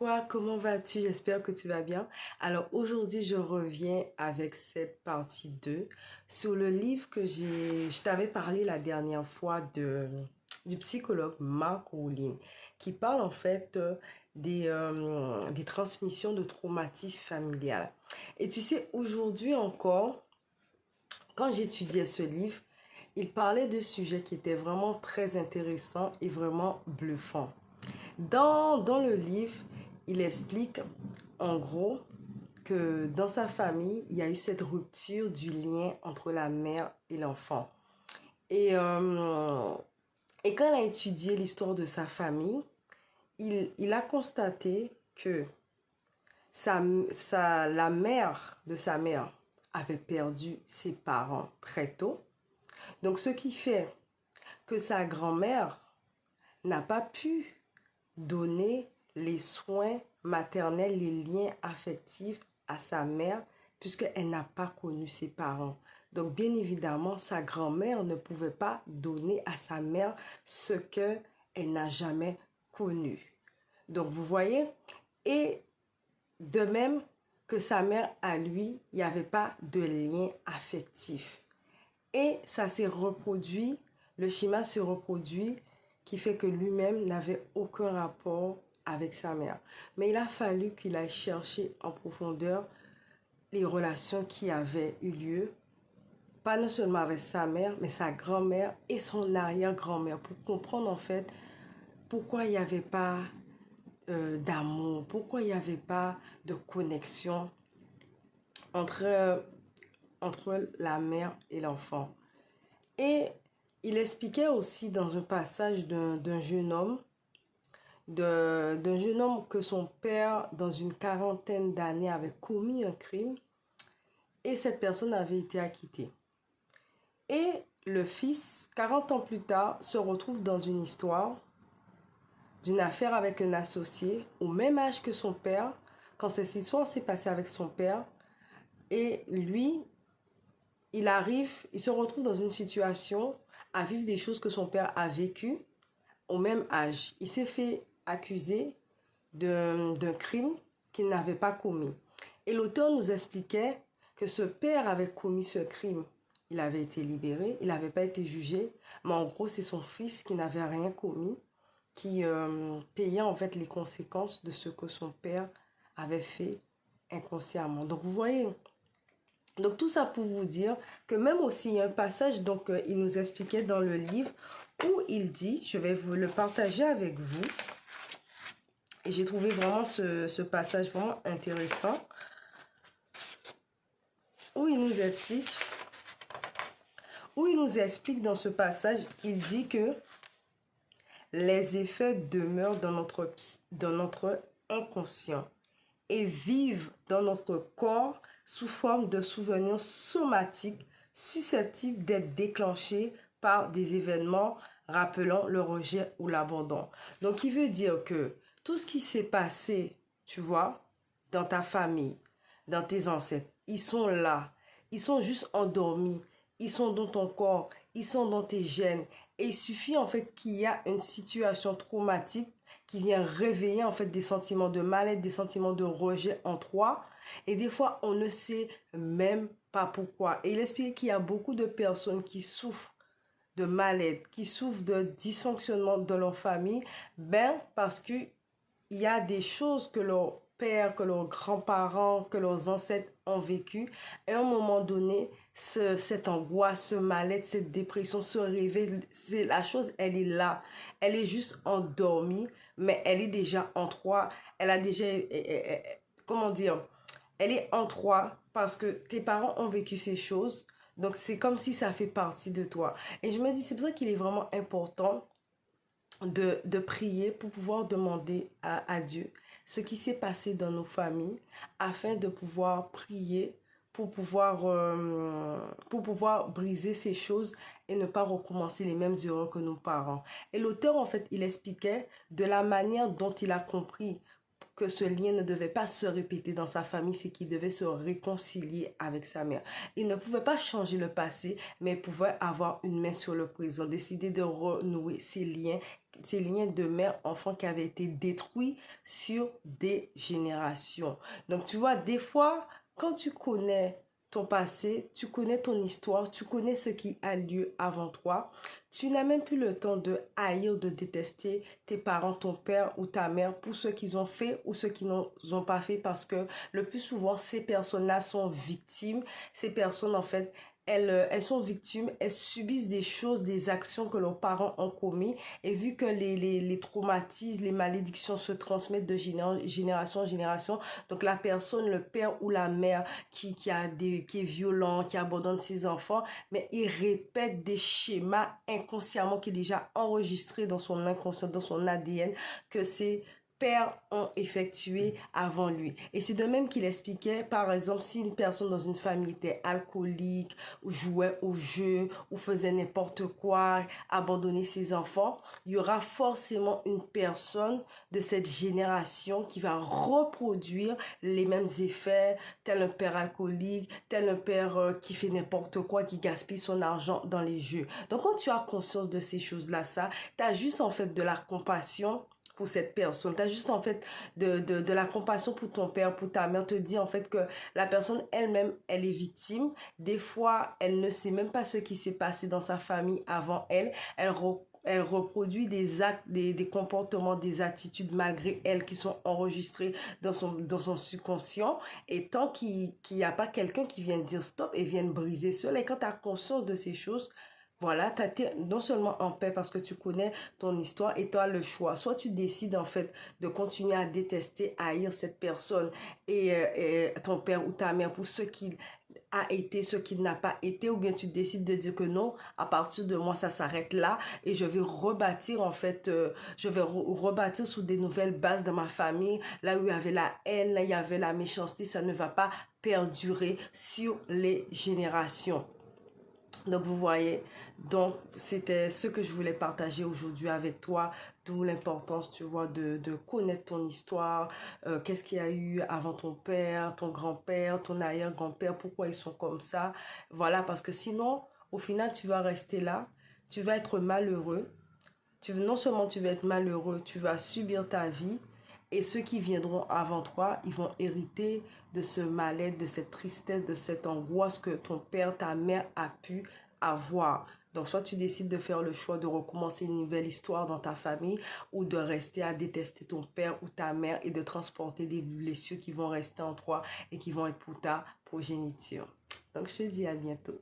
Quoi, comment vas-tu? J'espère que tu vas bien. Alors aujourd'hui, je reviens avec cette partie 2 sur le livre que je t'avais parlé la dernière fois du psychologue Mark Rowling qui parle en fait des transmissions de traumatisme familial. Et tu sais, aujourd'hui encore, quand j'étudiais ce livre, il parlait de sujets qui étaient vraiment très intéressants et vraiment bluffants. Dans le livre, il explique en gros que dans sa famille, il y a eu cette rupture du lien entre la mère et l'enfant. Et, euh, et quand il a étudié l'histoire de sa famille, il a constaté que la mère de sa mère avait perdu ses parents très tôt. Donc ce qui fait que sa grand-mère n'a pas pu donner les soins maternels, les liens affectifs à sa mère, puisqu'elle n'a pas connu ses parents. Donc, bien évidemment, sa grand-mère ne pouvait pas donner à sa mère ce qu'elle n'a jamais connu. Donc, vous voyez, et de même que sa mère, à lui, il n'y avait pas de lien affectif. Et ça s'est reproduit, le schéma se reproduit qui fait que lui-même n'avait aucun rapport avec sa mère. Mais il a fallu qu'il aille chercher en profondeur les relations qui avaient eu lieu, pas non seulement avec sa mère, mais sa grand-mère et son arrière-grand-mère, pour comprendre en fait pourquoi il n'y avait pas d'amour, pourquoi il n'y avait pas de connexion entre, entre la mère et l'enfant. Et il expliquait aussi dans un passage d'un jeune homme, d'un jeune homme que son père, dans une quarantaine d'années, avait commis un crime et cette personne avait été acquittée. Et le fils, 40 ans plus tard, se retrouve dans une histoire d'une affaire avec un associé au même âge que son père, quand cette histoire s'est passée avec son père. Et lui, il se retrouve dans une situation à vivre des choses que son père a vécues au même âge. Il s'est fait accuser d'un crime qu'il n'avait pas commis. Et l'auteur nous expliquait que ce père avait commis ce crime. Il avait été libéré, il n'avait pas été jugé, mais en gros, c'est son fils qui n'avait rien commis, qui payait en fait les conséquences de ce que son père avait fait inconsciemment. Donc vous voyez, donc tout ça pour vous dire que même aussi il y a un passage, donc il nous expliquait dans le livre où il dit, je vais vous le partager avec vous, et j'ai trouvé vraiment ce passage vraiment intéressant, où il nous explique, dans ce passage, il dit que les effets demeurent dans notre inconscient et vivent dans notre corps sous forme de souvenirs somatiques susceptibles d'être déclenchés par des événements rappelant le rejet ou l'abandon. Donc, il veut dire que tout ce qui s'est passé, tu vois, dans ta famille, dans tes ancêtres, ils sont là. Ils sont juste endormis. Ils sont dans ton corps. Ils sont dans tes gènes. Et il suffit en fait qu'il y a une situation traumatique qui vient réveiller en fait des sentiments de mal-être, des sentiments de rejet en toi. Et des fois, on ne sait même pas pourquoi. Et il explique qu'il y a beaucoup de personnes qui souffrent de mal-être, qui souffrent de dysfonctionnement dans leur famille, ben parce que il y a des choses que leurs pères, que leurs grands-parents, que leurs ancêtres ont vécu. Et à un moment donné, cette angoisse, ce mal-être, cette dépression se réveille. La chose, elle est là. Elle est juste endormie, mais elle est déjà en toi. Elle a déjà, comment dire, elle est en toi parce que tes parents ont vécu ces choses. Donc, c'est comme si ça fait partie de toi. Et je me dis, c'est pour ça qu'il est vraiment important de prier pour pouvoir demander à Dieu ce qui s'est passé dans nos familles afin de pouvoir prier pour pouvoir briser ces choses et ne pas recommencer les mêmes erreurs que nos parents. Et l'auteur, en fait, il expliquait de la manière dont il a compris que ce lien ne devait pas se répéter dans sa famille, c'est qu'il devait se réconcilier avec sa mère. Il ne pouvait pas changer le passé, mais il pouvait avoir une main sur le présent, décider de renouer ces liens de mère-enfant qui avaient été détruits sur des générations. Donc, tu vois, des fois, quand tu connais ton passé, tu connais ton histoire, tu connais ce qui a lieu avant toi, tu n'as même plus le temps de haïr, de détester tes parents, ton père ou ta mère pour ce qu'ils ont fait ou ce qu'ils n'ont pas fait parce que le plus souvent, ces personnes-là sont victimes. Ces personnes, en fait, elles sont victimes, elles subissent des choses, des actions que leurs parents ont commis et vu que les traumatismes, les malédictions se transmettent de génération en génération, donc la personne, le père ou la mère qui est violent, qui abandonne ses enfants, mais il répète des schémas inconsciemment qui est déjà enregistré dans son inconscient, dans son ADN, que c'est pères ont effectué avant lui. Et c'est de même qu'il expliquait, par exemple, si une personne dans une famille était alcoolique, ou jouait au jeu, ou faisait n'importe quoi, abandonnait ses enfants, il y aura forcément une personne de cette génération qui va reproduire les mêmes effets, tel un père alcoolique, tel un père qui fait n'importe quoi, qui gaspille son argent dans les jeux. Donc quand tu as conscience de ces choses-là, tu as juste en fait de la compassion pour cette personne. Tu as juste en fait de la compassion pour ton père, pour ta mère, te dit en fait que la personne elle-même, elle est victime. Des fois, elle ne sait même pas ce qui s'est passé dans sa famille avant elle. Elle reproduit des actes, des comportements, des attitudes malgré elle qui sont enregistrées dans son subconscient. Et tant qu'il n'y a pas quelqu'un qui vient dire stop et vient briser cela, et quand tu as conscience de ces choses, voilà, tu es non seulement en paix parce que tu connais ton histoire et tu as le choix. Soit tu décides en fait de continuer à détester, à haïr cette personne et ton père ou ta mère pour ce qu'il a été, ce qu'il n'a pas été, ou bien tu décides de dire que non, à partir de moi, ça s'arrête là et je vais rebâtir en fait, je vais rebâtir sous des nouvelles bases dans ma famille, là où il y avait la haine, là où il y avait la méchanceté, ça ne va pas perdurer sur les générations. Donc, vous voyez, donc c'était ce que je voulais partager aujourd'hui avec toi, d'où l'importance, tu vois, de connaître ton histoire, qu'est-ce qu'il y a eu avant ton père, ton grand-père, ton arrière-grand-père, pourquoi ils sont comme ça. Voilà, parce que sinon, au final, tu vas rester là, tu vas être malheureux. Non seulement tu vas être malheureux, tu vas subir ta vie et ceux qui viendront avant toi, ils vont hériter de ce mal-être, de cette tristesse, de cette angoisse que ton père, ta mère a pu avoir. Donc, soit tu décides de faire le choix de recommencer une nouvelle histoire dans ta famille ou de rester à détester ton père ou ta mère et de transporter des blessures qui vont rester en toi et qui vont être pour ta progéniture. Donc, je te dis à bientôt.